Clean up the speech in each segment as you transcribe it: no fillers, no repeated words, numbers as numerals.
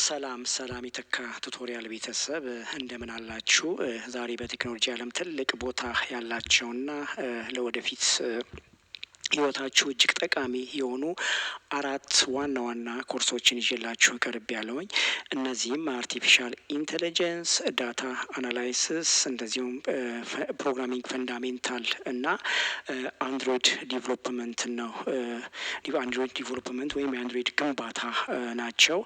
ሰላም የተካ ቱቶሪያል ቤተሰብ እንደምን አላችሁ? ዛሬ በቴክኖሎጂ ዓለም ትልቅ ቦታ ያላቸውና ለወደፊት ህይወታችሁ እጅግ ጠቃሚ የሆኑ አራት ዋና ዋና ኮርሶችን ይዤላችሁ ቀርብ ያለውኝ። እነዚህም አርቲፊሻል ኢንቴሊጀንስ፣ ዳታ አናላይሲስ፣ እንደዚሁም ፕሮግራሚንግ ፈንዳሜንታል እና አንድሮይድ ዲቨሎፕመንት ነው። አንድሮይድ ዲቨሎፕመንት ወይም የአንድሮይድ ግንባታ ናቸው።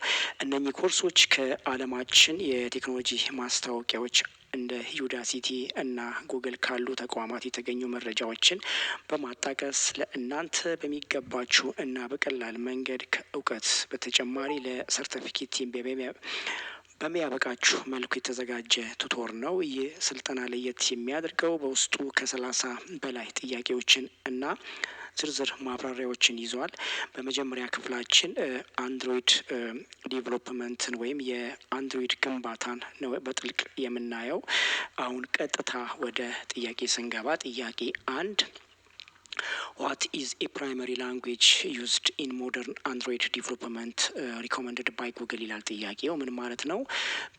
እነኚህ ኮርሶች ከዓለማችን የቴክኖሎጂ ማስታወቂያዎች እንደ ዩዳሲቲ እና ጉግል ካሉ ተቋማት የተገኙ መረጃዎችን በማጣቀስ ለእናንተ በሚገባችሁ እና በቀላል መንገድ ከእውቀት በተጨማሪ ለሰርተፊኬት በሚያበቃችሁ መልኩ የተዘጋጀ ቱቶር ነው። ይህ ስልጠና ለየት የሚያደርገው በውስጡ ከ30 በላይ ጥያቄዎችን እና ዝርዝር ማብራሪያዎችን ይዟል። በመጀመሪያ ክፍላችን አንድሮይድ ዲቨሎፕመንትን ወይም የአንድሮይድ ግንባታን ነው በጥልቅ የምናየው። አሁን ቀጥታ ወደ ጥያቄ ስንገባ ጥያቄ 1 What is a primary language used in modern Android development recommended by Google ይላል ጥያቄው። ምን ማለት ነው?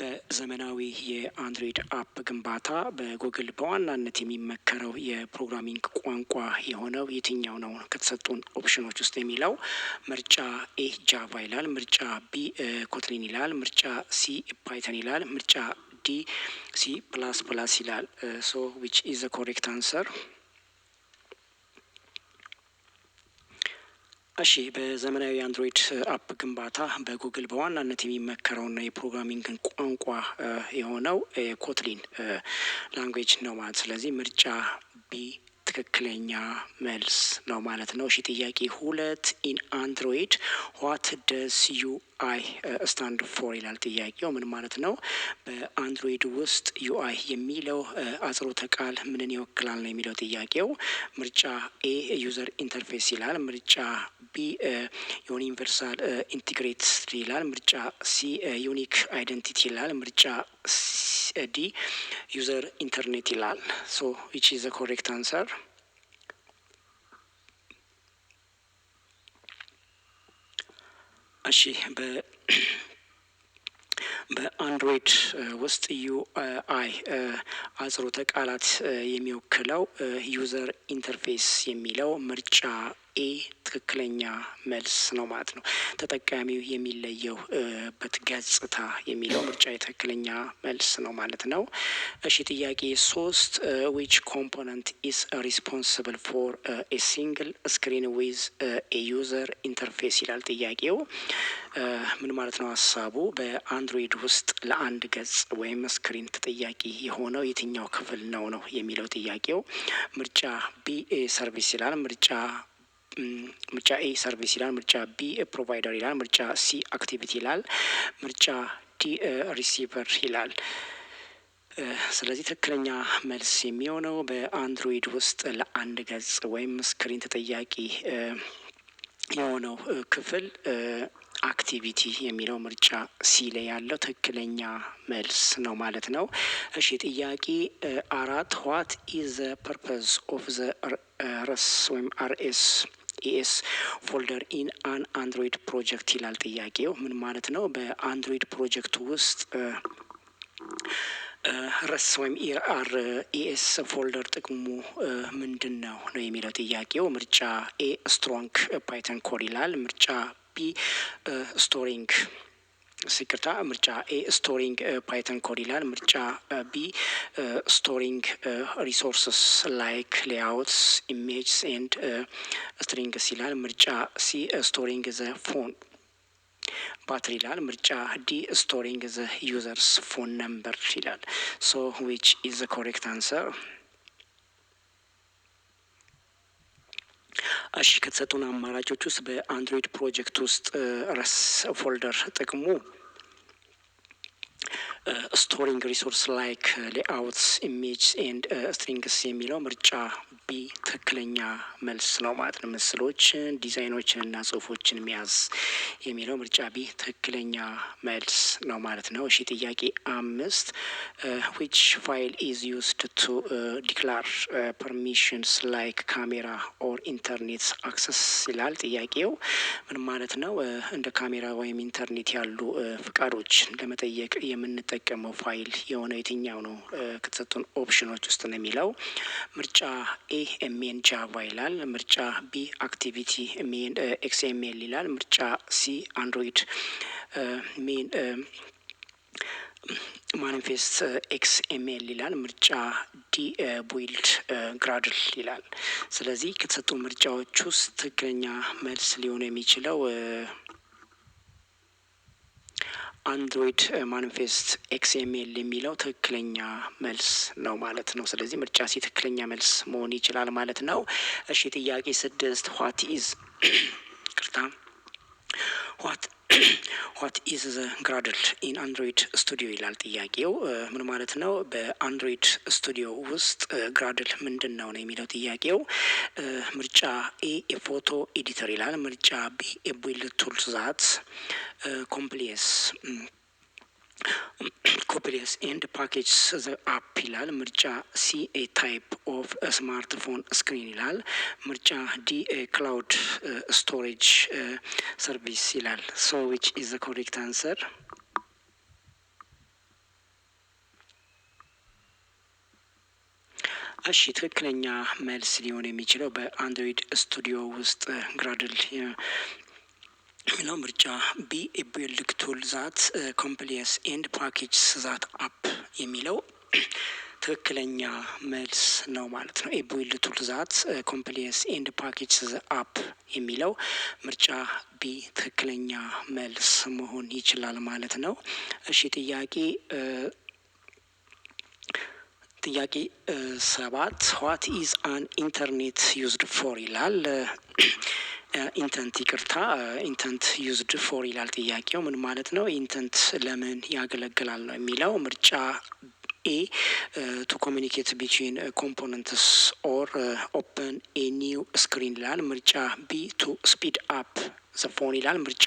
በዘመናዊ የአንድሮይድ አፕ ግንባታ በጉግል በዋናነት የሚመከረው የፕሮግራሚንግ ቋንቋ የሆነው የትኛው ነው ከተሰጡን ኦፕሽኖች ውስጥ የሚለው ምርጫ ኤ ጃቫ ይላል፣ ምርጫ ቢ ኮትሊን ይላል፣ ምርጫ ሲ ፓይተን ይላል፣ ምርጫ ዲ ሲ ፕላስ ፕላስ ይላል። so which is the correct answer? እሺ በዘመናዊ አንድሮይድ አፕ ግንባታ በጉግል በዋናነት የሚመከረውና የፕሮግራሚንግ ቋንቋ የሆነው ኮትሊን ላንጉዌጅ ነው ማለት። ስለዚህ ምርጫ ቢ ትክክለኛ መልስ ነው ማለት ነው። እሺ ጥያቄ 2 ኢን አንድሮይድ ዋት ደስ ዩአይ ስታንድ ፎር ይላል ጥያቄው። ምን ማለት ነው? በአንድሮይድ ውስጥ ዩአይ የሚለው አጽሮተ ቃል ምንን ይወክላል ነው የሚለው ጥያቄው። ምርጫ ኤ ዩዘር ኢንተርፌስ ይላል፣ ምርጫ ቢ ዩኒቨርሳል ኢንቲግሬት ይላል፣ ምርጫ ሲ ዩኒክ አይደንቲቲ ይላል፣ ምርጫ ዲ ዩዘር ኢንተርኔት ይላል። ሶ which is the correct answer? እሺ በአንድሮይድ ውስጥ ዩአይ አጽሮተ ቃላት የሚወክለው ዩዘር ኢንተርፌስ የሚለው ምርጫ ኤ ትክክለኛ መልስ ነው ማለት ነው። ተጠቃሚው የሚለየው በገጽታ የሚለው ምርጫ የትክክለኛ መልስ ነው ማለት ነው። እሺ ጥያቄ 3 which component is responsible for a single screen with a user interface ይላል ጥያቄው። ምን ማለት ነው ሀሳቡ? በአንድሮይድ ውስጥ ለአንድ ገጽ ወይም ስክሪን ተጠያቂ የሆነው የትኛው ክፍል ነው የሚለው ጥያቄው። ምርጫ ቢ ሰርቪስ ይላል፣ ምርጫ ኤ ሰርቪስ ይላል፣ ምርጫ ቢ ፕሮቫይደር ይላል፣ ምርጫ ሲ አክቲቪቲ ይላል፣ ምርጫ ዲ ሪሲቨር ይላል። ስለዚህ ትክክለኛ መልስ የሚሆነው በአንድሮይድ ውስጥ ለአንድ ገጽ ወይም ስክሪን ተጠያቂ የሆነው ክፍል አክቲቪቲ የሚለው ምርጫ ሲ ላይ ያለው ትክክለኛ መልስ ነው ማለት ነው። እሺ ጥያቄ 4 what is the purpose of the rs ወይም RSES ፎልደር ኢን አን አንድሮይድ ፕሮጀክት ይላል ጥያቄው። ምን ማለት ነው? በአንድሮይድ ፕሮጀክት ውስጥ ረስ ወይም ኢአርኢኤስ ፎልደር ጥቅሙ ምንድን ነው የሚለው ጥያቄው። ምርጫ ኤ ስትሮንግ ፓይተን ኮድ ይላል፣ ምርጫ ቢ ስቶሪንግ ሲቅርታ ምርጫ ኤ ስቶሪንግ ፓይተን ኮድ ይላል፣ ምርጫ ቢ ስቶሪንግ ሪሶርስስ ላይክ ሌአውትስ ኢሜጅስ ኤንድ ስትሪንግስ ይላል፣ ምርጫ ሲ ስቶሪንግ ዘ ፎን ባትሪ ይላል፣ ምርጫ ዲ ስቶሪንግ ዘ ዩዘርስ ፎን ነምበር ይላል። ሶ which is the correct answer? እሺ ከተሰጡን አማራጮች ውስጥ በአንድሮይድ ፕሮጀክት ውስጥ ረስ ፎልደር ጥቅሙ ስቶሪንግ ሪሶርስ ላይክ ሌአውትስ ኢሜጅስ ኤንድ ስትሪንግስ የሚለው ምርጫ ቢ ትክክለኛ መልስ ነው ማለት ነው። ምስሎችን፣ ዲዛይኖችን እና ጽሁፎችን መያዝ የሚለው ምርጫ ቢ ትክክለኛ መልስ ነው ማለት ነው። እሺ ጥያቄ 5 which file is used to declare permissions like camera or internet access ይላል ጥያቄው። ምን ማለት ነው? እንደ ካሜራ ወይም ኢንተርኔት ያሉ ፍቃዶች ለመጠየቅ የምንጠቀመው ፋይል የሆነ የትኛው ነው ከተሰጡን ኦፕሽኖች ውስጥ ነው የሚለው ምርጫ ኤ ኤምኤን ጃቫ ይላል። ምርጫ ቢ አክቲቪቲ ሜን ኤክስኤምኤል ይላል። ምርጫ ሲ አንድሮይድ ሜን ማኒፌስት ኤክስኤምኤል ይላል። ምርጫ ዲ ቡይልድ ግራድል ይላል። ስለዚህ ከተሰጡ ምርጫዎች ውስጥ ትክክለኛ መልስ ሊሆን የሚችለው አንድሮይድ ማኒፌስት ኤክስኤምኤል የሚለው ትክክለኛ መልስ ነው ማለት ነው። ስለዚህ ምርጫ ሲ ትክክለኛ መልስ መሆን ይችላል ማለት ነው። እሺ ጥያቄ 6 ዋት ኢዝ ቅርታ ዋት ኢዝ ዘ ግራድል ኢን አንድሮይድ ስቱዲዮ ይላል ጥያቄው። ምን ማለት ነው? በአንድሮይድ ስቱዲዮ ውስጥ ግራድል ምንድን ነው ነው የሚለው ጥያቄው። ምርጫ ኤ የፎቶ ኤዲተር ይላል። ምርጫ ቢ የቢልድ ቱል ዛት ኮምፕሊየስ ኮፕሊየስ ኤንድ ፓኬጅ ዘ አፕ ይላል። ምርጫ ሲ ኤ ታይፕ ኦፍ ስማርትፎን ስክሪን ይላል። ምርጫ ዲ ክላውድ ስቶሬጅ ሰርቪስ ይላል። ሶ ዊች ኢዝ ዘ ኮሬክት አንሰር? እሺ ትክክለኛ መልስ ሊሆን የሚችለው በአንድሮይድ ስቱዲዮ ውስጥ ግራድል የሚለው ምርጫ ቢ ኤቢልድ ቱል ዛት ኮምፕሊየስ ኤንድ ፓኬጅ ዛት አፕ የሚለው ትክክለኛ መልስ ነው ማለት ነው። ኤቢልድ ቱል ዛት ኮምፕሊየስ ኤንድ ፓኬጅ አፕ የሚለው ምርጫ ቢ ትክክለኛ መልስ መሆን ይችላል ማለት ነው። እሺ ጥያቄ 7 ዋት ኢዝ አን ኢንተርኔት ዩዝድ ፎር ይላል። ኢንተንት ይቅርታ ኢንተንት ዩዝድ ፎር ይላል ጥያቄው። ምን ማለት ነው? ኢንተንት ለምን ያገለግላል ነው የሚለው ምርጫ ኤ ቱ ኮሚኒኬት ቢትዊን ኮምፖነንትስ ኦር ኦፕን ኤ ኒው ስክሪን ይላል። ምርጫ ቢ ቱ ስፒድ አፕ ዘ ፎን ይላል። ምርጫ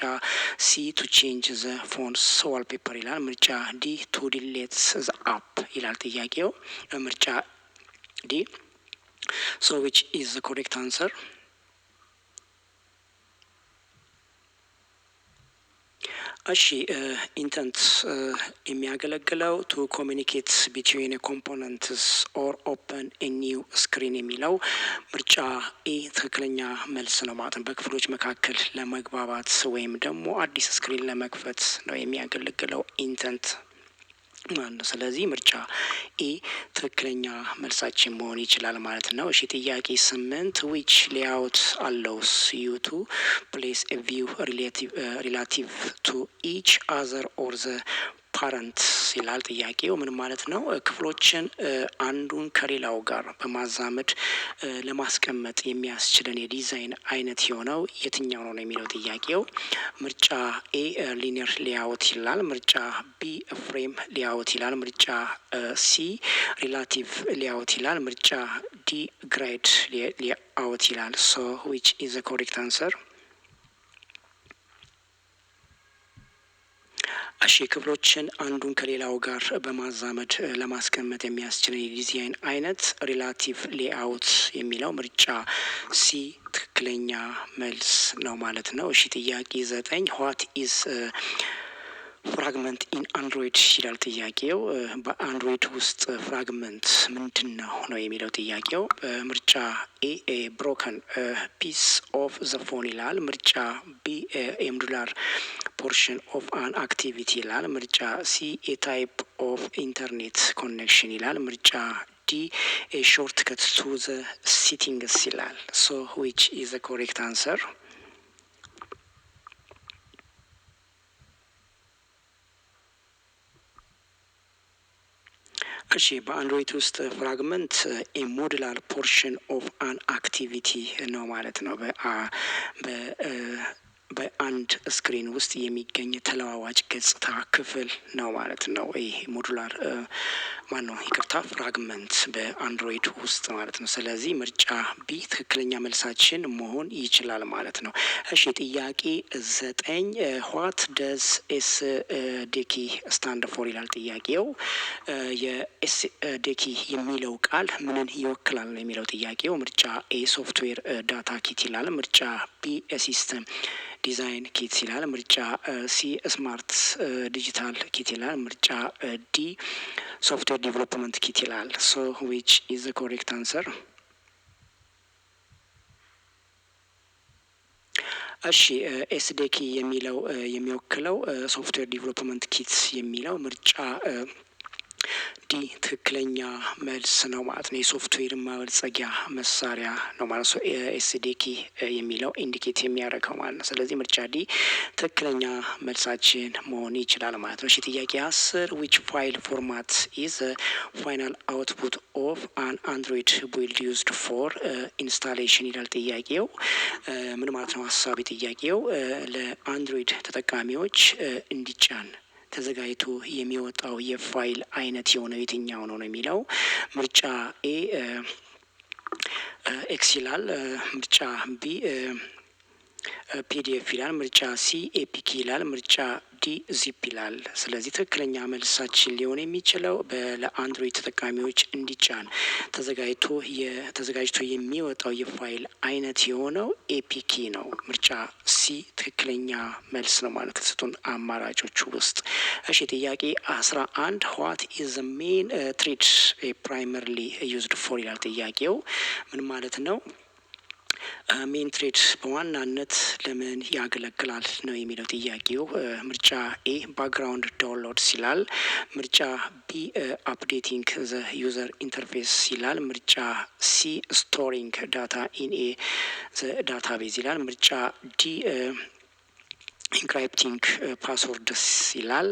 ሲ ቱ ቼንጅ ዘ ፎንስ ዋልፔፐር ይላል። ምርጫ ዲ ቱ ዲሌት ዘ አፕ ይላል ጥያቄው። ምርጫ ዲ ሶ ዊች ኢዝ ዘ ኮሬክት አንሰር? እሺ ኢንተንት የሚያገለግለው ቱ ኮሚኒኬት ቢትዊን ኮምፖነንትስ ኦር ኦፕን ኤ ኒው ስክሪን የሚለው ምርጫ ኤ ትክክለኛ መልስ ነው ማለት ነው። በክፍሎች መካከል ለመግባባት ወይም ደግሞ አዲስ ስክሪን ለመክፈት ነው የሚያገለግለው ኢንተንት ማለት ነው። ስለዚህ ምርጫ ኤ ትክክለኛ መልሳችን መሆን ይችላል ማለት ነው። እሺ ጥያቄ 8 ዊች ሌአውት አለውስ ዩ ቱ ፕሌስ ኤ ቪው ሪላቲቭ ቱ ኢች አዘር ኦር ዘ ፓረንት ይላል ጥያቄው። ምን ማለት ነው? ክፍሎችን አንዱን ከሌላው ጋር በማዛመድ ለማስቀመጥ የሚያስችለን የዲዛይን አይነት የሆነው የትኛው ነው የሚለው ጥያቄው። ምርጫ ኤ ሊኒየር ሌአውት ይላል። ምርጫ ቢ ፍሬም ሌአውት ይላል። ምርጫ ሲ ሪላቲቭ ሌአውት ይላል። ምርጫ ዲ ግራይድ ሌአውት ይላል። ሶ ዊች ኢዝ ዘ ኮሬክት አንሰር? እሺ ክፍሎችን አንዱን ከሌላው ጋር በማዛመድ ለማስቀመጥ የሚያስችለን የዲዛይን አይነት ሪላቲቭ ሌአውት የሚለው ምርጫ ሲ ትክክለኛ መልስ ነው ማለት ነው። እሺ ጥያቄ 9 ዋት ኢዝ ፍራግመንት ኢን አንድሮይድ ይላል ጥያቄው። በአንድሮይድ ውስጥ ፍራግመንት ምንድን ነው ነው የሚለው ጥያቄው። ምርጫ ኤ ብሮከን ፒስ ኦፍ ዘ ፎን ይላል። ምርጫ ቢ ኤምዱላር ፖርሽን ኦፍ አን አክቲቪቲ ይላል። ምርጫ ሲ ኤ ታይፕ ኦፍ ኢንተርኔት ኮኔክሽን ይላል። ምርጫ ዲ ኤ ሾርት ከት ቱ ዘ ሲቲንግስ ይላል። ሶ ዊች ኢዝ ዘ ኮሬክት አንሰር? እሺ በአንድሮይድ ውስጥ ፍራግመንት ኤ ሞዱላር ፖርሽን ኦፍ አን አክቲቪቲ ነው ማለት ነው። በአንድ ስክሪን ውስጥ የሚገኝ ተለዋዋጭ ገጽታ ክፍል ነው ማለት ነው። ይህ ሞዱላር ይቅርታ ፍራግመንት በአንድሮይድ ውስጥ ማለት ነው። ስለዚህ ምርጫ ቢ ትክክለኛ መልሳችን መሆን ይችላል ማለት ነው። እሺ ጥያቄ 9 ዋት ደዝ ኤስ ዴኪ ስታንድ ፎር ይላል ጥያቄው። የኤስ ዴኪ የሚለው ቃል ምንን ይወክላል ነው የሚለው ጥያቄው። ምርጫ ኤ ሶፍትዌር ዳታ ኪት ይላል። ምርጫ ቢ ሲስተም ዲዛይን ኪት ይላል። ምርጫ ሲ ስማርት ዲጂታል ኪት ይላል። ምርጫ ዲ ሶፍትዌር ዲቨሎፕመንት ኪት ይላል። ሶ ዊች ኢዝ ዘ ኮሬክት አንሰር? እሺ ኤስዴኪ የሚለው የሚወክለው ሶፍትዌር ዲቨሎፕመንት ኪት የሚለው ምርጫ ዲ ትክክለኛ መልስ ነው ማለት ነው። የሶፍትዌር ማበልጸጊያ መሳሪያ ነው ማለት ነው። ኤስዲኪ የሚለው ኢንዲኬት የሚያደርገው ማለት ነው። ስለዚህ ምርጫ ዲ ትክክለኛ መልሳችን መሆን ይችላል ማለት ነው። እሺ ጥያቄ 10 ዊች ፋይል ፎርማት ኢዝ ፋይናል አውትፑት ኦፍ አን አንድሮይድ ቢልድ ዩዝድ ፎር ኢንስታሌሽን ይላል ጥያቄው። ምን ማለት ነው? ሀሳቢ ጥያቄው ለአንድሮይድ ተጠቃሚዎች እንዲጫን ተዘጋጅቶ የሚወጣው የፋይል አይነት የሆነው የትኛው ነው የሚለው። ምርጫ ኤ ኤክስ ይላል። ምርጫ ቢ ፒዲኤፍ ይላል። ምርጫ ሲ ኤፒክ ይላል። ምርጫ ዲ ዚፕ ይላል። ስለዚህ ትክክለኛ መልሳችን ሊሆን የሚችለው ለአንድሮይድ ተጠቃሚዎች እንዲጫን ተዘጋጅቶ የሚወጣው የፋይል አይነት የሆነው ኤፒኪ ነው። ምርጫ ሲ ትክክለኛ መልስ ነው ማለት ከተሰጡን አማራጮቹ ውስጥ። እሺ ጥያቄ 11 ዋት ኢዝ ዘ ሜን ትሬድ ፕራይመርሊ ዩዝድ ፎር ይላል ጥያቄው። ምን ማለት ነው? ሜን ትሬድ በዋናነት ለምን ያገለግላል ነው የሚለው ጥያቄው። ምርጫ ኤ ባክግራውንድ ዳውንሎድስ ይላል። ምርጫ ቢ አፕዴቲንግ ዘ ዩዘር ኢንተርፌስ ይላል። ምርጫ ሲ ስቶሪንግ ዳታ ኢን ኤ ዘ ዳታቤዝ ይላል። ምርጫ ዲ ኢንክሪፕቲንግ ፓስወርድስ ይላል።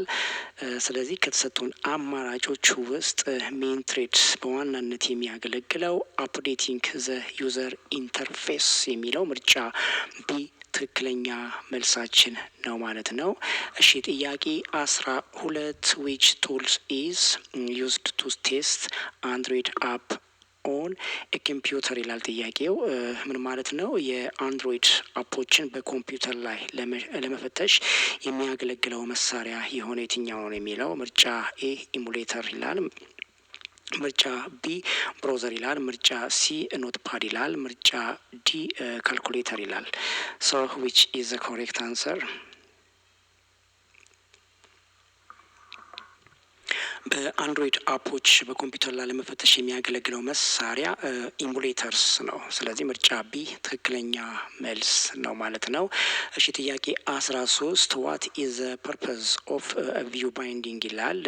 ስለዚህ ከተሰጡን አማራጮቹ ውስጥ ሜን ትሬድ በዋናነት የሚያገለግለው አፕዴቲንግ ዘ ዩዘር ኢንተርፌስ የሚለው ምርጫ ቢ ትክክለኛ መልሳችን ነው ማለት ነው። እሺ ጥያቄ 12 ዊች ቱልስ ኢዝ ዩዝድ ቱ ቴስት አንድሮይድ አፕ ኦን ኮምፒውተር ይላል ጥያቄው። ምን ማለት ነው? የአንድሮይድ አፖችን በኮምፒውተር ላይ ለመፈተሽ የሚያገለግለው መሳሪያ የሆነ የትኛው ነው የሚለው። ምርጫ ኤ ኢሙሌተር ይላል። ምርጫ ቢ ብሮዘር ይላል። ምርጫ ሲ ኖትፓድ ይላል። ምርጫ ዲ ካልኩሌተር ይላል። ሶ ዊች ኢዝ ዘ ኮሬክት አንሰር? በአንድሮይድ አፖች በኮምፒውተር ላይ ለመፈተሽ የሚያገለግለው መሳሪያ ኢሙሌተርስ ነው። ስለዚህ ምርጫ ቢ ትክክለኛ መልስ ነው ማለት ነው። እሺ ጥያቄ 13 ዋት ኢዝ ዘ ፐርፐዝ ኦፍ ቪው ባይንዲንግ ይላል።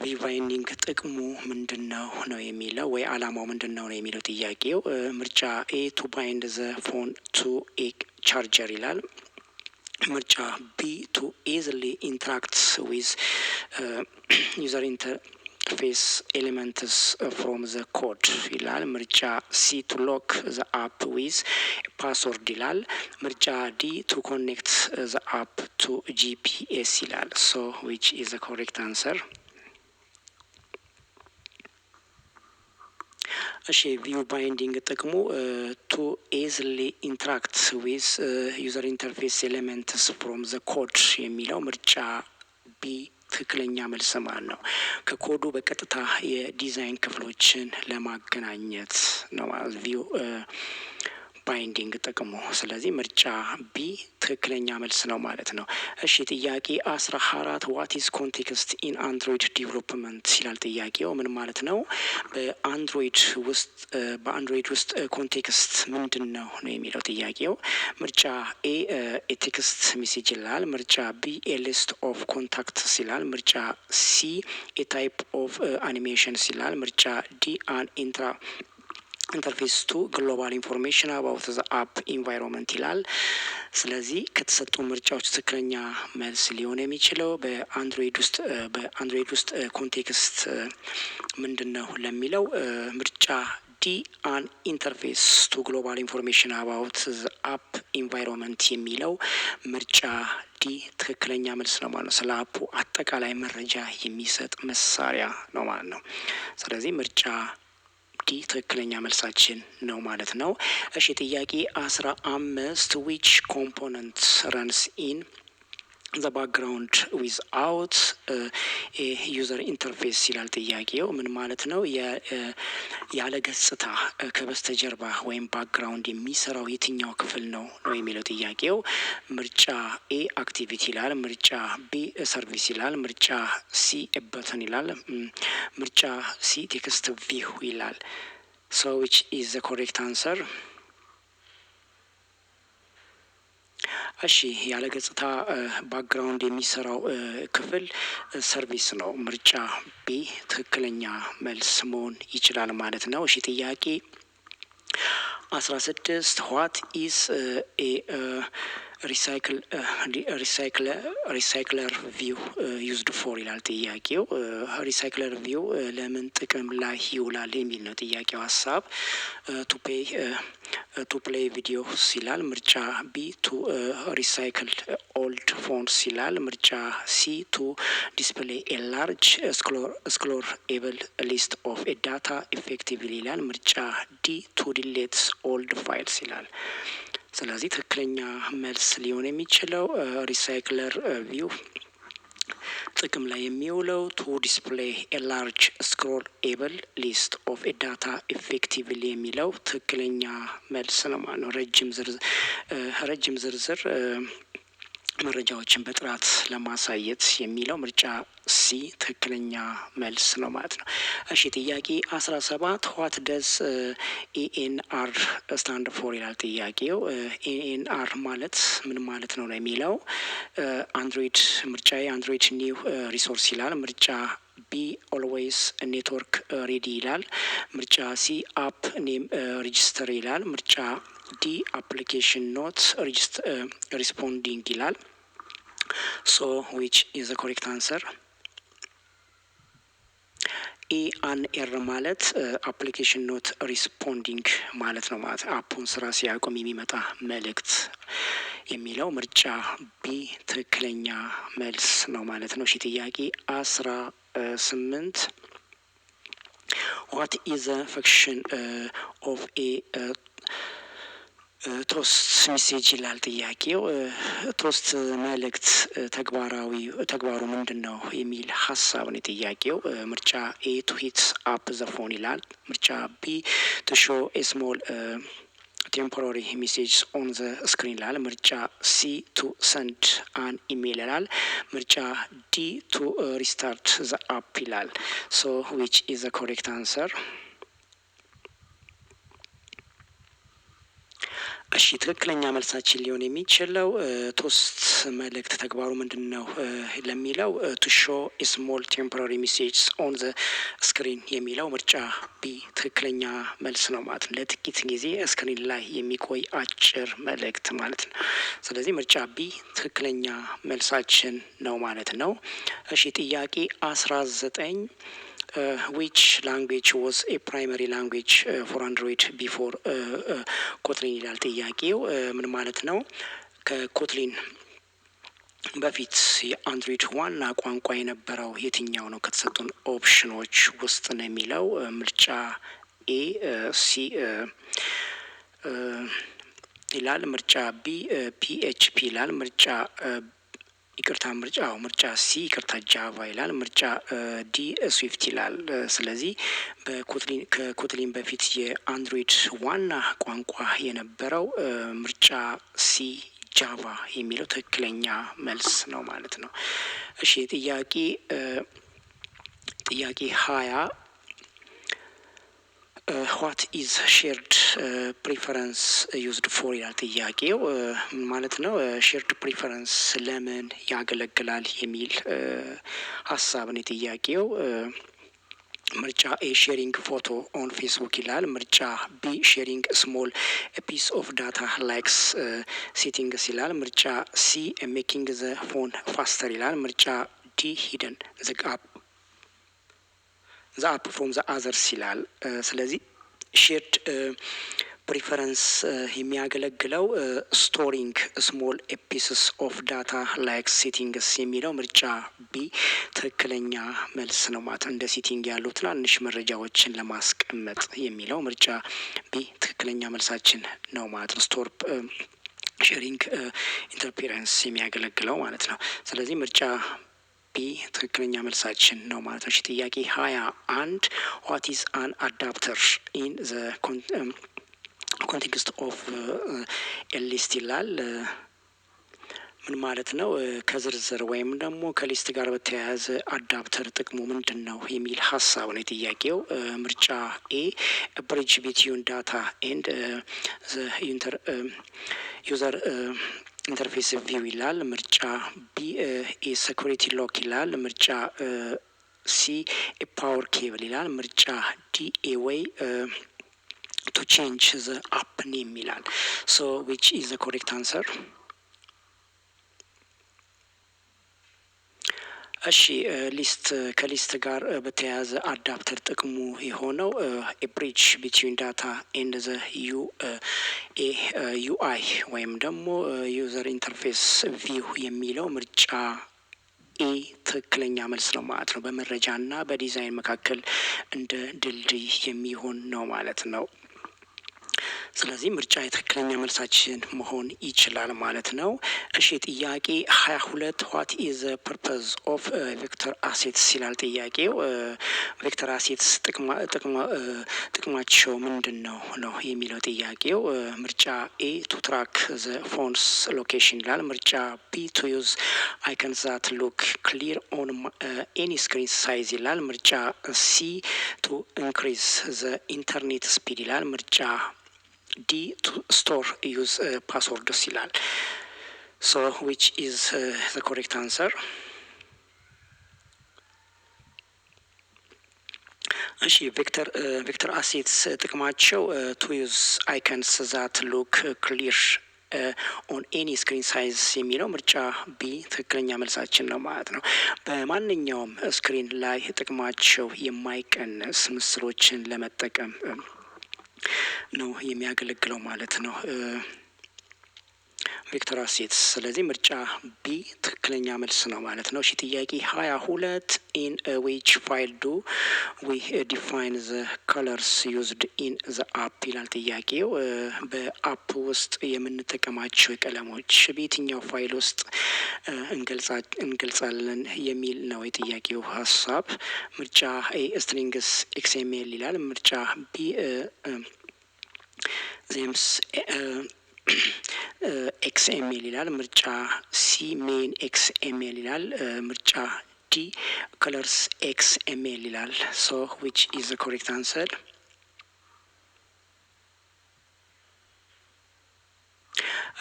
ቪው ባይንዲንግ ጥቅሙ ምንድን ነው የሚለው ወይ አላማው ምንድን ነው የሚለው ጥያቄው። ምርጫ ኤ ቱ ባይንድ ዘ ፎን ቱ ኤ ቻርጀር ይላል። ምርጫ ቢ ቱ ኢዝሊ ኢንተራክት ዊዝ ዩዘር ኢንተርፌስ ኤሌመንትስ ፍሮም ዘ ኮድ ይላል። ምርጫ ሲ ቱ ሎክ ዘ አፕ ዊዝ ፓስወርድ ይላል። ምርጫ ዲ ቱ ኮኔክት ዘ አፕ ቱ ጂፒኤስ ይላል። ሶ ዊች ኢዝ ዘ ኮሬክት አንሰር? እሺ ቪው ባይንዲንግ ጥቅሙ ቱ ኢዝሊ ኢንተራክት ዊዝ ዩዘር ኢንተርፌስ ኤሌመንትስ ፍሮም ዘ ኮድ የሚለው ምርጫ ቢ ትክክለኛ መልስ ማለት ነው። ከኮዱ በቀጥታ የዲዛይን ክፍሎችን ለማገናኘት ነው ማለት ቪው ባይንዲንግ ጥቅሙ። ስለዚህ ምርጫ ቢ ትክክለኛ መልስ ነው ማለት ነው። እሺ ጥያቄ 14 ዋት ኢዝ ኮንቴክስት ኢን አንድሮይድ ዲቨሎፕመንት ይላል ጥያቄው። ምን ማለት ነው? በአንድሮይድ ውስጥ ኮንቴክስት ምንድን ነው የሚለው ጥያቄው። ምርጫ ኤ ቴክስት ሜሴጅ ይላል። ምርጫ ቢ ሊስት ኦፍ ኮንታክትስ ይላል። ምርጫ ሲ ታይፕ ኦፍ አኒሜሽንስ ይላል። ምርጫ ዲ አን ኢንተርፌስ ቱ ግሎባል ኢንፎርሜሽን አባውት ዘ አፕ ኢንቫይሮንመንት ይላል። ስለዚህ ከተሰጡ ምርጫዎች ትክክለኛ መልስ ሊሆን የሚችለው በአንድሮይድ ውስጥ ኮንቴክስት ምንድን ነው ለሚለው ምርጫ ዲ አን ኢንተርፌስ ቱ ግሎባል ኢንፎርሜሽን አባውት አፕ ኢንቫይሮንመንት የሚለው ምርጫ ዲ ትክክለኛ መልስ ነው ማለት ነው። ስለ አፑ አጠቃላይ መረጃ የሚሰጥ መሳሪያ ነው ማለት ነው። ስለዚህ ምርጫ ዲ ትክክለኛ መልሳችን ነው ማለት ነው። እሺ ጥያቄ 15 ዊች ኮምፖነንት ረንስ ኢን ዘ ባክግራውንድ ዊዝአውት ዩዘር ኢንተርፌስ ይላል ጥያቄው። ምን ማለት ነው? ያለ ገጽታ ከበስተጀርባ ወይም ባክግራውንድ የሚሰራው የትኛው ክፍል ነው የሚለው ጥያቄው። ምርጫ ኤ አክቲቪቲ ይላል፣ ምርጫ ቢ ሰርቪስ ይላል፣ ምርጫ ሲ በተን ይላል፣ ምርጫ ሲ ቴክስት ቪው ይላል። ሶ ዊች ኢዝ ዘ ኮሬክት አንሰር? እሺ ያለ ገጽታ ባክግራውንድ የሚሰራው ክፍል ሰርቪስ ነው። ምርጫ ቢ ትክክለኛ መልስ መሆን ይችላል ማለት ነው። እሺ ጥያቄ 16 ዋት ኢዝ ኤ ሪሳይክለር ቪው ዩዝድ ፎር ይላል ጥያቄው። ሪሳይክለር ቪው ለምን ጥቅም ላይ ይውላል የሚል ነው ጥያቄው ሀሳብ። ቱ ፕሌይ ቪዲዮስ ይላል፣ ምርጫ ቢ ቱ ሪሳይክል ኦልድ ፎንስ ይላል፣ ምርጫ ሲ ቱ ዲስፕሌይ ኤ ላርጅ ስክሎር ኤብል ሊስት ኦፍ ኤ ዳታ ኢፌክቲቭሊ ይላል፣ ምርጫ ዲ ቱ ዲሌት ኦልድ ፋይልስ ይላል። ስለዚህ ትክክለኛ መልስ ሊሆን የሚችለው ሪሳይክለር ቪው ጥቅም ላይ የሚውለው ቱ ዲስፕሌይ ኤ ላርጅ ስክሮል ኤብል ሊስት ኦፍ ኤ ዳታ ኢፌክቲቭሊ የሚለው ትክክለኛ መልስ ነው ማለት ነው። ረጅም ዝርዝር መረጃዎችን በጥራት ለማሳየት የሚለው ምርጫ ሲ ትክክለኛ መልስ ነው ማለት ነው። እሺ ጥያቄ 17 ዋት ደዝ ኢኤንአር ስታንድ ፎር ይላል ጥያቄው። ኢኤንአር ማለት ምን ማለት ነው የሚለው አንድሮይድ ምርጫ አንድሮይድ ኒው ሪሶርስ ይላል፣ ምርጫ ቢ ኦልዌይስ ኔትወርክ ሬዲ ይላል፣ ምርጫ ሲ አፕ ኔም ሬጅስተር ይላል፣ ምርጫ ዲ አፕሊኬሽን ኖት ሪስፖንዲንግ ይላል። ሶ ዊች ኢዝ ዘ ኮሬክት አንሰር? ኢአንኤር ማለት አፕሊኬሽን ኖት ሪስፖንዲንግ ማለት ነው ማለት አፑን ስራ ሲያቆም የሚመጣ መልእክት የሚለው ምርጫ ቢ ትክክለኛ መልስ ነው ማለት ነው። እሺ ጥያቄ 18 ዋት ኢዝ ዘ ፈንክሽን ኦፍ ኤ ቶስት ሜሴጅ ይላል ጥያቄው። ቶስት መልእክት ተግባሩ ምንድን ነው የሚል ሀሳብ ነው ጥያቄው። ምርጫ ኤ ቱ ሂት አፕ ዘ ፎን ይላል፣ ምርጫ ቢ ቱ ሾ ኤ ስሞል ቴምፖራሪ ሜሴጅ ኦን ዘ ስክሪን ይላል፣ ምርጫ ሲ ቱ ሰንድ አን ኢሜይል ይላል፣ ምርጫ ዲ ቱ ሪስታርት ዘ አፕ ይላል። ሶ ዊች ኢዝ ዘ ኮሬክት አንሰር? እሺ ትክክለኛ መልሳችን ሊሆን የሚችለው ቶስት መልእክት ተግባሩ ምንድን ነው ለሚለው ቱ ሾ ስሞል ቴምፖራሪ ሜሴጅ ኦን ዘ ስክሪን የሚለው ምርጫ ቢ ትክክለኛ መልስ ነው ማለት ነው። ለጥቂት ጊዜ ስክሪን ላይ የሚቆይ አጭር መልእክት ማለት ነው። ስለዚህ ምርጫ ቢ ትክክለኛ መልሳችን ነው ማለት ነው። እሺ ጥያቄ 19 which language was a primary language for Android before ኮትሊን ይላል ጥያቄው። ምን ማለት ነው? ከኮትሊን በፊት የአንድሮይድ ዋና ቋንቋ የነበረው የትኛው ነው ከተሰጡን ኦፕሽኖች ውስጥ ነው የሚለው ምርጫ ኤ ሲ ይላል፣ ምርጫ ቢ ፒኤችፒ ይላል፣ ምርጫ ምርጫ ሲ ጃቫ ይላል፣ ምርጫ ዲ ስዊፍት ይላል። ስለዚህ ከኮትሊን በፊት የአንድሮይድ ዋና ቋንቋ የነበረው ምርጫ ሲ ጃቫ የሚለው ትክክለኛ መልስ ነው ማለት ነው። እሺ ጥያቄ 20 ዋት ኢዝ ሼርድ ፕሪፈረንስ ዩዝድ ፎር ይላል ጥያቄው። ማለት ነው ሼርድ ፕሪፈረንስ ለምን ያገለግላል የሚል ሀሳብን የጥያቄው። ምርጫ ኤ ሼሪንግ ፎቶ ኦን ፌስቡክ ይላል፣ ምርጫ ቢ ሼሪንግ ስሞል ፒስ ኦፍ ዳታ ላይክስ ሴቲንግስ ይላል፣ ምርጫ ሲ ሜኪንግ ዘ ፎን ፋስተር ይላል፣ ምርጫ ዲ ሂደን ዘ አፕ ፍሮም ዘ አዘርስ ይላል። ስለዚህ ሼርድ ፕሪፈረንስ የሚያገለግለው ስቶሪንግ ስሞል ፒስስ ኦፍ ዳታ ላይክ ሴቲንግስ የሚለው ምርጫ ቢ ትክክለኛ መልስ ነው ማለት ነው። እንደ ሴቲንግ ያሉ ትናንሽ መረጃዎችን ለማስቀመጥ የሚለው ምርጫ ቢ ትክክለኛ መልሳችን ነው ማለት ነው። ስቶር ሼሪንግ ኢንተርፌረንስ የሚያገለግለው ማለት ነው። ስለዚህ ምርጫ ቢ ትክክለኛ መልሳችን ነው ማለት ነው። ጥያቄ 21 ዋት ኢዝ አን አዳፕተር ኢን ዘ ኮንቴክስት ኦፍ ሊስት ይላል። ምን ማለት ነው? ከዝርዝር ወይም ደግሞ ከሊስት ጋር በተያያዘ አዳፕተር ጥቅሙ ምንድን ነው የሚል ሀሳብ ነው የጥያቄው። ምርጫ ኤ ብሪጅ ቢትዊን ዳታ ኤንድ ዩዘር ኢንተርፌስ ቪው ይላል። ምርጫ ቢ ሴኩሪቲ ሎክ ይላል። ምርጫ ሲ ፓወር ኬብል ይላል። ምርጫ ዲ ዌይ to change the app name ይላል። so which is the correct answer? እሺ ሊስት ከሊስት ጋር በተያያዘ አዳፕተር ጥቅሙ የሆነው ብሪጅ ቢትዊን ዳታ ኤንድ ዘ ዩአይ ወይም ደግሞ ዩዘር ኢንተርፌስ ቪው የሚለው ምርጫ ኤ ትክክለኛ መልስ ነው ማለት ነው። በመረጃና በዲዛይን መካከል እንደ ድልድይ የሚሆን ነው ማለት ነው። ስለዚህ ምርጫ የትክክለኛ መልሳችን መሆን ይችላል ማለት ነው። እሺ ጥያቄ 22 ዋት ኢዝ ፐርፐዝ ኦፍ ቬክተር አሴትስ ይላል ጥያቄው። ቬክተር አሴትስ ጥቅማቸው ምንድን ነው ነው የሚለው ጥያቄው። ምርጫ ኤ ቱ ትራክ ዘ ፎንስ ሎኬሽን ይላል። ምርጫ ቢ ቱ ዩዝ አይከንስ ዛት ሉክ ክሊር ኦን ኤኒ ስክሪን ሳይዝ ይላል። ምርጫ ሲ ቱ ኢንክሪዝ ዘ ኢንተርኔት ስፒድ ይላል። ምርጫ ዲ ቱ ስቶር ዩዝ ፓስወርድስ ይላል። ሶ ዊች ኢዝ ዘ ኮሬክት አንሰር? እሺ ቬክተር አሴትስ ጥቅማቸው ቱ ዩዝ አይከንስ ዛት ሉክ ክሊር ኦን ኤኒ ስክሪን ሳይዝ የሚለው ምርጫ ቢ ትክክለኛ መልሳችን ነው ማለት ነው። በማንኛውም ስክሪን ላይ ጥቅማቸው የማይቀንስ ምስሎችን ለመጠቀም ነው የሚያገለግለው ማለት ነው ቬክተር አሴትስ። ስለዚህ ምርጫ ቢ ትክክለኛ መልስ ነው ማለት ነው። እሺ ጥያቄ 22 ኢን ዊች ፋይል ዱ ዊ ዲፋይን ዘ ከለርስ ዩዝድ ኢን ዘ አፕ ይላል ጥያቄው። በአፕ ውስጥ የምንጠቀማቸው ቀለሞች በየትኛው ፋይል ውስጥ እንገልጻለን የሚል ነው የጥያቄው ሀሳብ። ምርጫ ኤ ስትሪንግስ ኤክስኤምኤል ይላል። ምርጫ ቢ ዜምስ ኤክስኤምኤል ይላል። ምርጫ ሲ ሜን ኤክስኤምኤል ይላል። ምርጫ ዲ ከለርስ ኤክስኤምኤል ይላል። ሶ ዊች ኢዝ ዘ ኮሬክት አንሰር?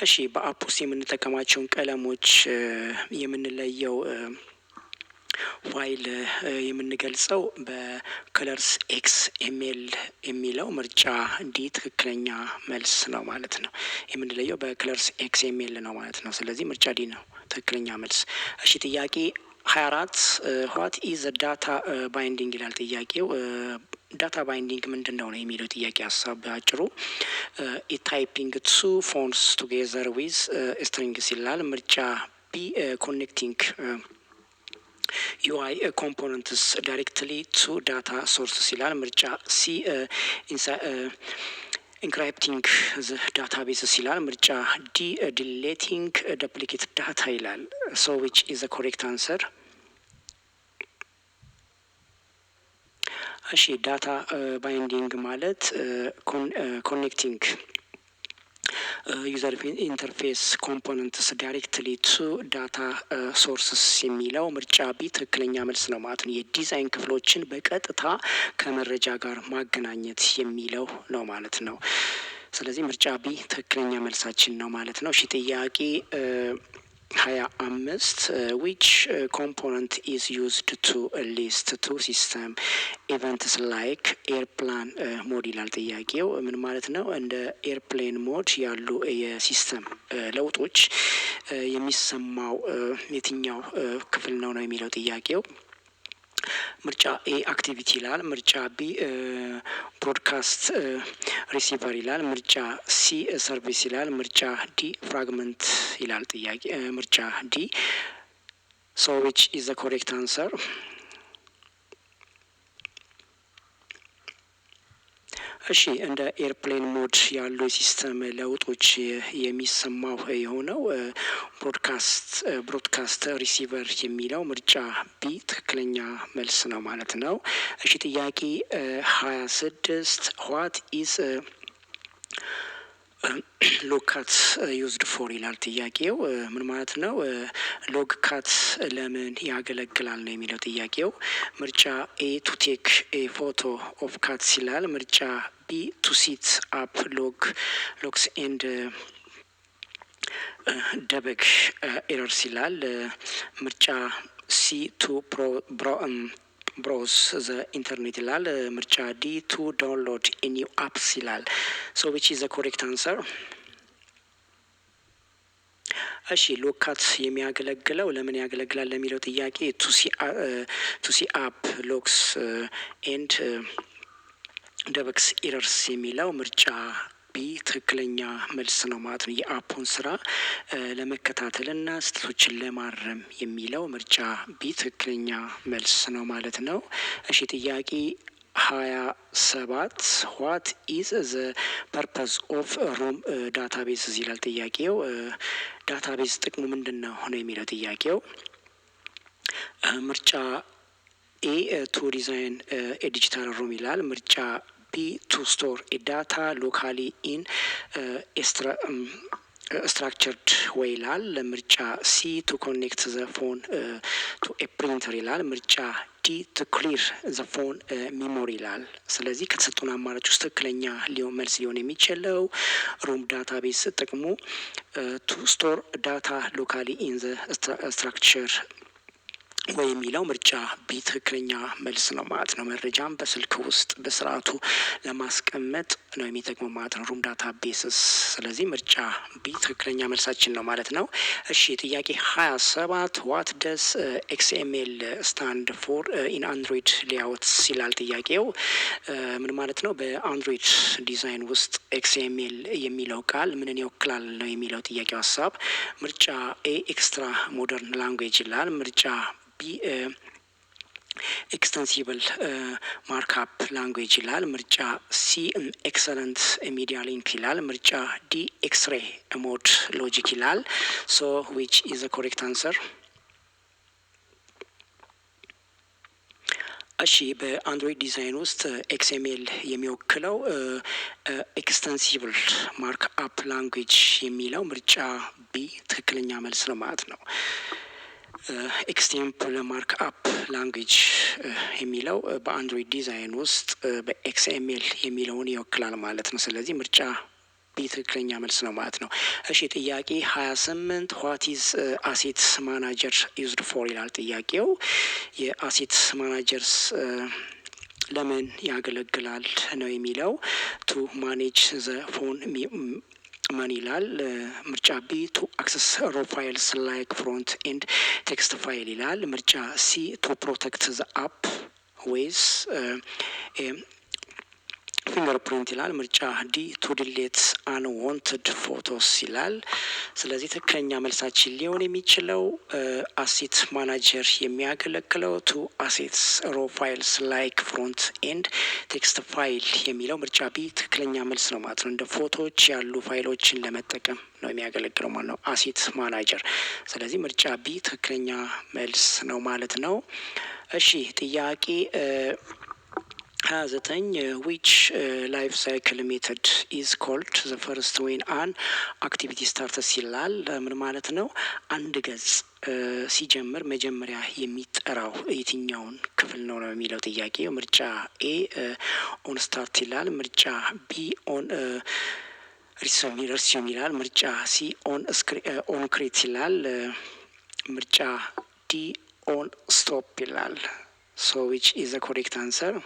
እሺ በአፕ ውስጥ የምንጠቀማቸውን ቀለሞች የምንለየው ፋይል የምንገልጸው በከለርስ ኤክስኤምኤል የሚለው ምርጫ ዲ ትክክለኛ መልስ ነው ማለት ነው። የምንለየው በከለርስ ኤክስኤምኤል ነው ማለት ነው። ስለዚህ ምርጫ ዲ ነው ትክክለኛ መልስ። እሺ ጥያቄ 24 ዋት ኢዝ ዳታ ባይንዲንግ ይላል ጥያቄው። ዳታ ባይንዲንግ ምንድን ነው የሚለው ጥያቄ ሀሳብ በአጭሩ ታይፒንግ ቱ ፎንስ ቱጌዘር ዊዝ ስትሪንግስ ይላል። ምርጫ ቢ ኮኔክቲንግ ዩአይ ኮምፖነንትስ ዳይሬክትሊ ቱ ዳታ ሶርስስ ይላል። ምርጫ ሲ ኢንክሪፕቲንግ ዘ ዳታ ቤስስ ይላል። ምርጫ ዲ ዲሌቲንግ ዱፕሊኬት ዳታ ይላል። ሶ ዊች ኢዝ ዘ ኮሬክት አንሰር? እሺ ዳታ ባይንዲንግ ማለት ኮኔክቲንግ ዩዘር ኢንተርፌስ ኮምፖነንትስ ዳይሬክትሊ ቱ ዳታ ሶርስስ የሚለው ምርጫ ቢ ትክክለኛ መልስ ነው ማለት ነው። የዲዛይን ክፍሎችን በቀጥታ ከመረጃ ጋር ማገናኘት የሚለው ነው ማለት ነው። ስለዚህ ምርጫ ቢ ትክክለኛ መልሳችን ነው ማለት ነው። እሺ ጥያቄ 25 ዊች ኮምፖነንት ኢዝ ዩዝድ ቱ ሊስት ቱ ሲስተም ኢቨንትስ ላይክ ኤርፕላን ሞድ ይላል ጥያቄው። ምን ማለት ነው? እንደ ኤርፕሌን ሞድ ያሉ የሲስተም ለውጦች የሚሰማው የትኛው ክፍል ነው ነው የሚለው ጥያቄው። ምርጫ ኤ አክቲቪቲ ይላል። ምርጫ ቢ ብሮድካስት ሪሲቨር ይላል። ምርጫ ሲ ሰርቪስ ይላል። ምርጫ ዲ ፍራግመንት ይላል። ጥያቄ ምርጫ ዲ። ሶ ዊች ኢዝ ዘ ኮሬክት አንሰር? እሺ እንደ ኤርፕሌን ሞድ ያሉ የሲስተም ለውጦች የሚሰማው የሆነው ብሮድካስት ሪሲቨር የሚለው ምርጫ ቢ ትክክለኛ መልስ ነው ማለት ነው። እሺ ጥያቄ 26 ዋት ኢዝ ሎግ ካት ዩዝድ ፎር ይላል ጥያቄው። ምን ማለት ነው? ሎግ ካት ለምን ያገለግላል ነው የሚለው ጥያቄው። ምርጫ ኤ ቱ ቴክ ኤ ፎቶ ኦፍ ካትስ ይላል። ምርጫ ቢ ቱ ሲት አፕ ሎክስ ኤንድ ደበግ ኤረርስ ይላል። ምርጫ ሲ ቱ ብሮዝ ዘ ኢንተርኔት ይላል። ምርጫ ዲ ቱ ዳውንሎድ ኒው አፕስ ይላል። ሶ ዊች ኢዝ ዘ ኮሬክት አንሰር? እሺ ሎግ ካት የሚያገለግለው ለምን ያገለግላል ለሚለው ጥያቄ ቱ ሲ አፕ ሎክስ ኤንድ ደበግስ ኢረርስ የሚለው ምርጫ ቢ ትክክለኛ መልስ ነው ማለት ነው። የአፑን ስራ ለመከታተልና ስህተቶችን ለማረም የሚለው ምርጫ ቢ ትክክለኛ መልስ ነው ማለት ነው። እሺ ጥያቄ 27 ዋት ኢዝ ዘ ፐርፐዝ ኦፍ ሩም ዳታቤዝ ይላል ጥያቄው። ዳታቤዝ ጥቅሙ ምንድን ነው የሚለው ጥያቄው። ምርጫ ኤ ቱ ዲዛይን ዲጂታል ሩም ይላል። ምርጫ ቢ ቱ ስቶር ዳታ ሎካሊ ኢን ስትራክቸርድ ወይ ይላል። ምርጫ ሲ ቱ ኮኔክት ዘ ፎን ቱ ኤ ፕሪንተር ይላል። ምርጫ ዲ ቱ ክሊር ዘ ፎን ሚሞሪ ይላል። ስለዚህ ከተሰጡን አማራጭ ውስጥ ትክክለኛ መልስ ሊሆን የሚችለው ሩም ዳታ ቤዝ ጥቅሙ ቱ ስቶር ዳታ ሎካሊ ኢን ዘ ስትራክቸር ወይ የሚለው ምርጫ ቢ ትክክለኛ መልስ ነው ማለት ነው። መረጃም በስልክ ውስጥ በስርዓቱ ለማስቀመጥ ነው የሚጠቅመው ማለት ነው ሩም ዳታ ቤስስ። ስለዚህ ምርጫ ቢ ትክክለኛ መልሳችን ነው ማለት ነው። እሺ ጥያቄ 27 ዋት ደስ ኤክስኤምኤል ስታንድ ፎር ኢን አንድሮይድ ሌአውትስ ይላል ጥያቄው። ምን ማለት ነው? በአንድሮይድ ዲዛይን ውስጥ ኤክስኤምኤል የሚለው ቃል ምንን ይወክላል ነው የሚለው ጥያቄው ሀሳብ። ምርጫ ኤ ኤክስትራ ሞደርን ላንጉዌጅ ይላል። ምርጫ ቢ ኤክስተንሲብል ማርክአፕ ላንጉዌጅ ይላል። ምርጫ ሲ ኤክሰለንት ሚዲያ ሊንክ ይላል። ምርጫ ዲ ኤክስሬ ሞድ ሎጂክ ይላል። ሶ ዊች ኢዝ ዘ ኮሬክት አንሰር? እሺ በአንድሮይድ ዲዛይን ውስጥ ኤክስኤምኤል የሚወክለው ኤክስተንሲብል ማርክ አፕ ላንጉዌጅ የሚለው ምርጫ ቢ ትክክለኛ መልስ ነው ማለት ነው። ኤክስቴምፕል ማርክ አፕ ላንጉዌጅ የሚለው በአንድሮይድ ዲዛይን ውስጥ በኤክስኤምኤል የሚለውን ይወክላል ማለት ነው። ስለዚህ ምርጫ ቢ ትክክለኛ መልስ ነው ማለት ነው። እሺ ጥያቄ 28 ዋት ኢዝ አሴት ማናጀር ዩዝድ ፎር ይላል ጥያቄው። የአሴት ማናጀርስ ለምን ያገለግላል ነው የሚለው። ቱ ማኔጅ ዘ ፎን መን ይላል። ምርጫ ቢ ቱ አክሰስ ሮ ፋይልስ ላይክ ፍሮንት ኤንድ ቴክስት ፋይል ይላል። ምርጫ ሲ ቱ ፕሮቴክት ዘ አፕ ዌይስ ፊንገር ፕሪንት ይላል። ምርጫ ዲ ቱ ዲሌት አንዋንትድ ፎቶስ ይላል። ስለዚህ ትክክለኛ መልሳችን ሊሆን የሚችለው አሴት ማናጀር የሚያገለግለው ቱ አሴትስ ሮ ፋይልስ ላይክ ፍሮንት ኤንድ ቴክስት ፋይል የሚለው ምርጫ ቢ ትክክለኛ መልስ ነው ማለት ነው። እንደ ፎቶዎች ያሉ ፋይሎችን ለመጠቀም ነው የሚያገለግለው ማለት ነው አሴት ማናጀር። ስለዚህ ምርጫ ቢ ትክክለኛ መልስ ነው ማለት ነው። እሺ ጥያቄ 29 ዊች ላይፍ ሳይክል ሜተድ ኢዝ ኮልድ ዘ ፈርስት ዌን አን አክቲቪቲ ስታርተስ ይላል። ምን ማለት ነው? አንድ ገጽ ሲጀምር መጀመሪያ የሚጠራው የትኛውን ክፍል ነው ነው የሚለው ጥያቄ። ምርጫ ኤ ኦን ስታርት ይላል። ምርጫ ቢ ኦን ሪሰም ይላል። ምርጫ ሲ ኦን ክሬት ይላል። ምርጫ ዲ ኦን ስቶፕ ይላል። ሶ ዊች ኢዝ ዘ ኮሬክት አንሰር?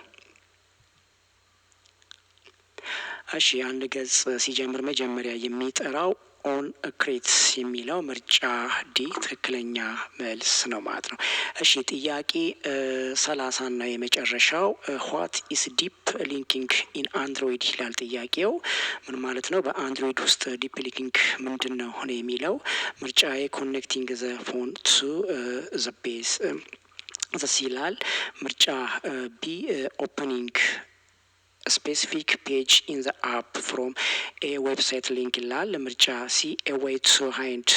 እሺ አንድ ገጽ ሲጀምር መጀመሪያ የሚጠራው ኦን ክሬት የሚለው ምርጫ ዲ ትክክለኛ መልስ ነው ማለት ነው። እሺ ጥያቄ 30 እና የመጨረሻው ዋት ኢስ ዲፕ ሊንኪንግ ኢን አንድሮይድ ይላል ጥያቄው። ምን ማለት ነው? በአንድሮይድ ውስጥ ዲፕ ሊንኪንግ ምንድን ነው የሚለው ምርጫ ኤ ኮኔክቲንግ ዘ ፎን ቱ ዘ ቤዝ ዘስ ይላል። ምርጫ ቢ ኦፕኒንግ ስፔሲፊክ ፔጅ ኢን ዘ አፕ ፍሮም ኤ ዌብሳይት ሊንክ ይላል። ምርጫ ሲ ኤ ዌይ ቱ ሃይድ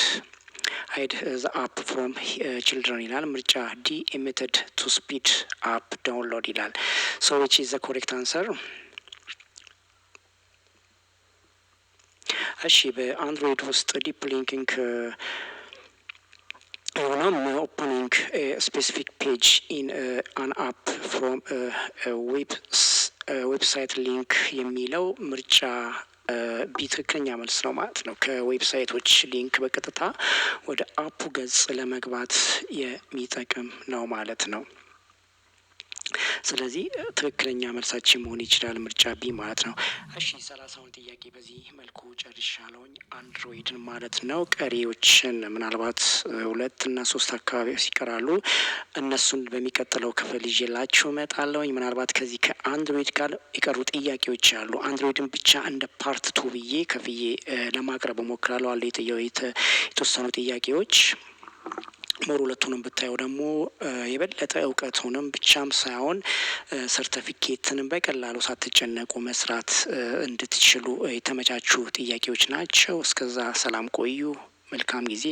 ዘ አፕ ፍሮም ችልድረን ይላል። ምርጫ ዲ ኤ ሜተድ ቱ ስፒድ አፕ ዳውንሎድ ይላል። ሶ ዊች ኢዝ ዘ ኮሬክት አንሰር? እሺ በአንድሮይድ ውስጥ ዲፕ ሊንኪንግ ሆኖም ኦፕኒንግ ስፔሲፊክ ፔጅ ኢን አን አፕ ፍሮም ዌብሳይት ሊንክ የሚለው ምርጫ ቢ ትክክለኛ መልስ ነው ማለት ነው። ከዌብሳይቶች ሊንክ በቀጥታ ወደ አፑ ገጽ ለመግባት የሚጠቅም ነው ማለት ነው። ስለዚህ ትክክለኛ መልሳችን መሆን ይችላል ምርጫ ቢ ማለት ነው። እሺ 30ውን ጥያቄ በዚህ መልኩ ጨርሻለሁኝ አንድሮይድን ማለት ነው። ቀሪዎችን ምናልባት 2 እና 3 አካባቢ ይቀራሉ። እነሱን በሚቀጥለው ክፍል ይዤላችሁ እመጣለሁኝ። ምናልባት ከዚህ ከአንድሮይድ ጋር የቀሩ ጥያቄዎች አሉ። አንድሮይድን ብቻ እንደ ፓርት 2 ብዬ ከፍዬ ለማቅረብ እሞክራለሁ። አለ የተወሰኑ ጥያቄዎች ሞር ሁለቱንም ብታየው ደግሞ የበለጠ እውቀቱንም ብቻም ሳይሆን ሰርተፊኬትንም በቀላሉ ሳትጨነቁ መስራት እንድትችሉ የተመቻቹ ጥያቄዎች ናቸው። እስከዛ ሰላም ቆዩ። መልካም ጊዜ